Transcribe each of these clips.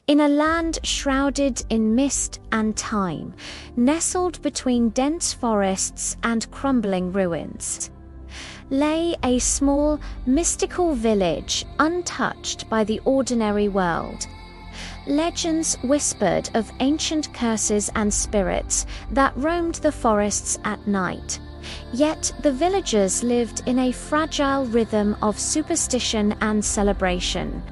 In a land shrouded in mist and time, nestled between dense forests and crumbling ruins, lay a small, mystical village untouched by the ordinary world. Legends whispered of ancient curses and spirits that roamed the forests at night. Yet the villagers lived in a fragile rhythm of superstition and celebration.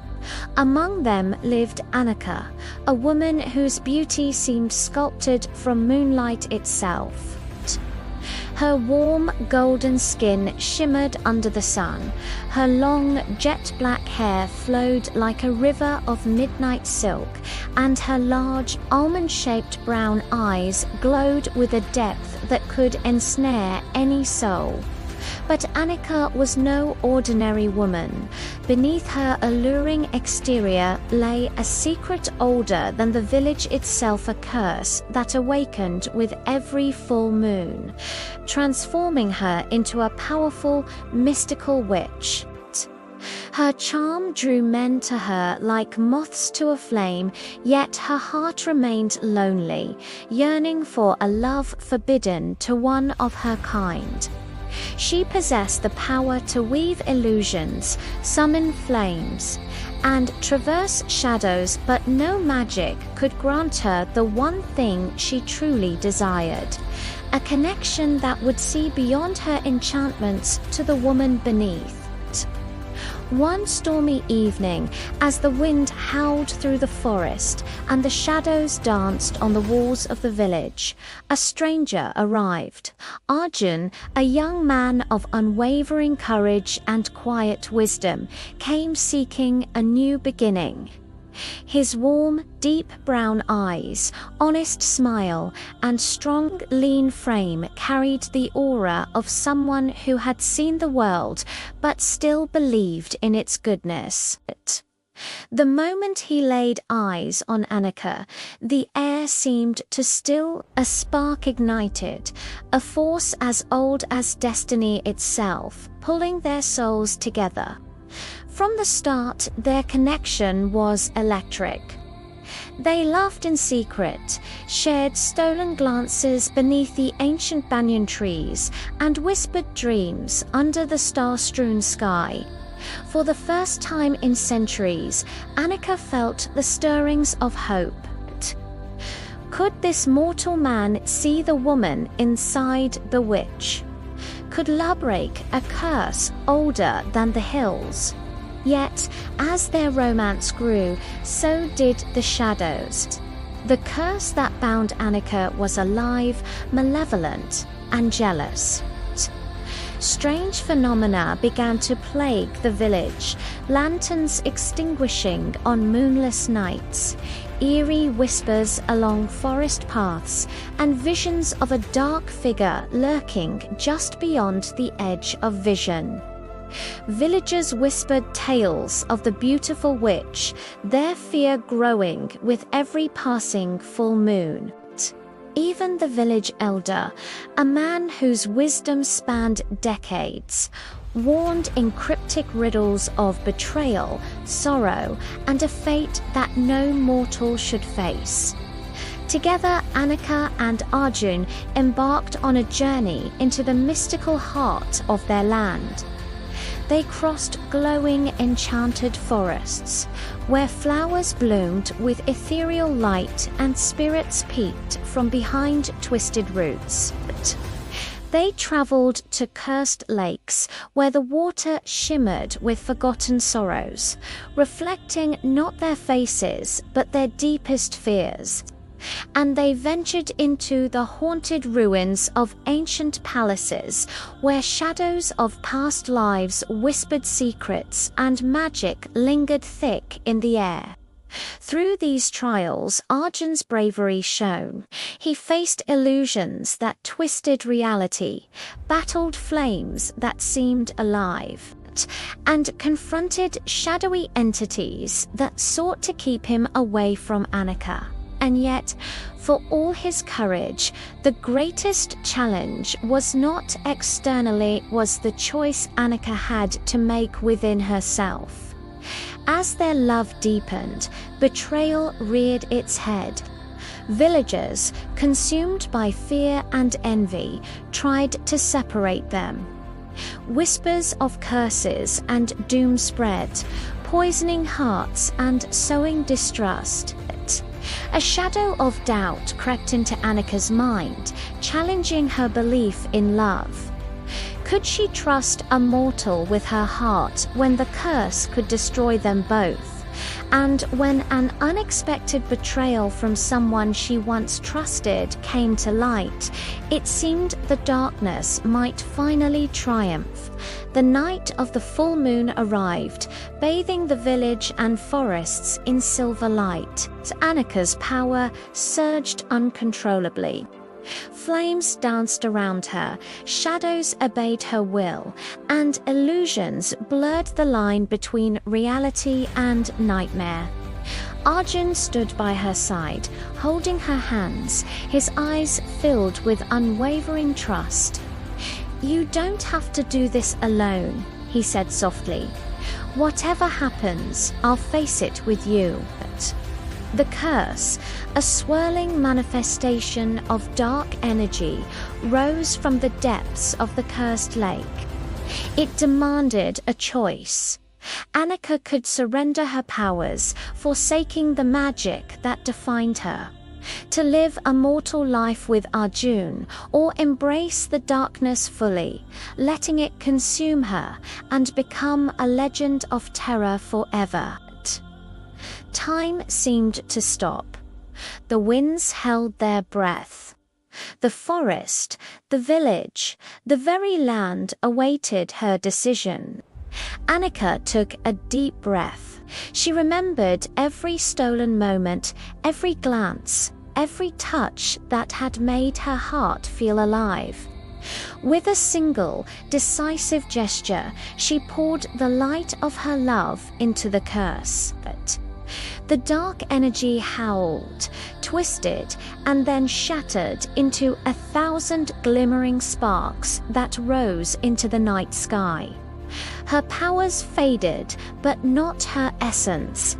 Among them lived Anika, a woman whose beauty seemed sculpted from moonlight itself. Her warm, golden skin shimmered under the sun. Her long, jet-black hair flowed like a river of midnight silk, and her large, almond-shaped brown eyes glowed with a depth that could ensnare any soul. But Anika was no ordinary woman. Beneath her alluring exterior lay a secret older than the village itself, a curse that awakened with every full moon, transforming her into a powerful, mystical witch. Her charm drew men to her like moths to a flame, yet her heart remained lonely, yearning for a love forbidden to one of her kind. She possessed the power to weave illusions, summon flames, and traverse shadows, but no magic could grant her the one thing she truly desired: a connection that would see beyond her enchantments to the woman beneath. One stormy evening, as the wind howled through the forest and the shadows danced on the walls of the village, a stranger arrived. Arjun, a young man of unwavering courage and quiet wisdom, came seeking a new beginning. His warm, deep brown eyes, honest smile, and strong, lean frame carried the aura of someone who had seen the world but still believed in its goodness. The moment he laid eyes on Anika, the air seemed to still, a spark ignited, a force as old as destiny itself, pulling their souls together. From the start, their connection was electric. They laughed in secret, shared stolen glances beneath the ancient banyan trees, and whispered dreams under the star-strewn sky. For the first time in centuries, Anika felt the stirrings of hope. Could this mortal man see the woman inside the witch? Could love break a curse older than the hills? Yet, as their romance grew, so did the shadows. The curse that bound Anika was alive, malevolent, and jealous. Strange phenomena began to plague the village, lanterns extinguishing on moonless nights, eerie whispers along forest paths, and visions of a dark figure lurking just beyond the edge of vision. Villagers whispered tales of the beautiful witch, their fear growing with every passing full moon. Even the village elder, a man whose wisdom spanned decades, warned in cryptic riddles of betrayal, sorrow, and a fate that no mortal should face. Together, Anika and Arjun embarked on a journey into the mystical heart of their land. They crossed glowing, enchanted forests, where flowers bloomed with ethereal light and spirits peeked from behind twisted roots. They traveled to cursed lakes, where the water shimmered with forgotten sorrows, reflecting not their faces, but their deepest fears. And they ventured into the haunted ruins of ancient palaces, where shadows of past lives whispered secrets and magic lingered thick in the air. Through these trials, Arjun's bravery shone. He faced illusions that twisted reality, battled flames that seemed alive, and confronted shadowy entities that sought to keep him away from Anika. And yet, for all his courage, the greatest challenge was not externally, was the choice Anika had to make within herself. As their love deepened, betrayal reared its head. Villagers, consumed by fear and envy, tried to separate them. Whispers of curses and doom spread, poisoning hearts and sowing distrust. A shadow of doubt crept into Anika's mind, challenging her belief in love. Could she trust a mortal with her heart when the curse could destroy them both? And when an unexpected betrayal from someone she once trusted came to light, it seemed the darkness might finally triumph. The night of the full moon arrived, bathing the village and forests in silver light. Anika's power surged uncontrollably. Flames danced around her, shadows obeyed her will, and illusions blurred the line between reality and nightmare. Arjun stood by her side, holding her hands, his eyes filled with unwavering trust. "You don't have to do this alone," he said softly. "Whatever happens, I'll face it with you." The curse, a swirling manifestation of dark energy, rose from the depths of the cursed lake. It demanded a choice. Anika could surrender her powers, forsaking the magic that defined her. To live a mortal life with Arjun, or embrace the darkness fully, letting it consume her and become a legend of terror forever. Time seemed to stop. The winds held their breath. The forest, the village, the very land awaited her decision. Anika took a deep breath. She remembered every stolen moment, every glance, every touch that had made her heart feel alive. With a single, decisive gesture, she poured the light of her love into the curse. The dark energy howled, twisted, and then shattered into 1,000 glimmering sparks that rose into the night sky. Her powers faded, but not her essence.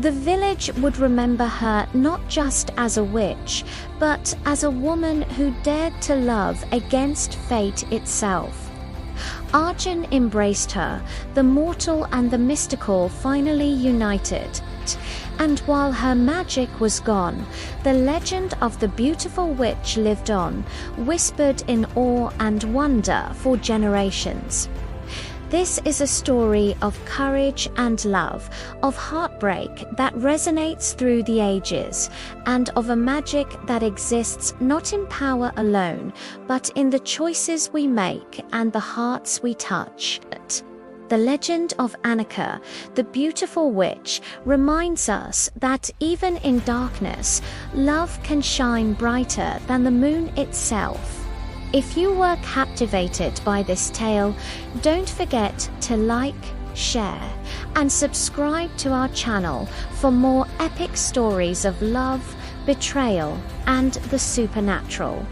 The village would remember her not just as a witch, but as a woman who dared to love against fate itself. Arjun embraced her, the mortal and the mystical finally united. And while her magic was gone, the legend of the beautiful witch lived on, whispered in awe and wonder for generations. This is a story of courage and love, of heartbreak that resonates through the ages, and of a magic that exists not in power alone, but in the choices we make and the hearts we touch. The legend of Anika, the beautiful witch, reminds us that even in darkness, love can shine brighter than the moon itself. If you were captivated by this tale, don't forget to like, share, and subscribe to our channel for more epic stories of love, betrayal, and the supernatural.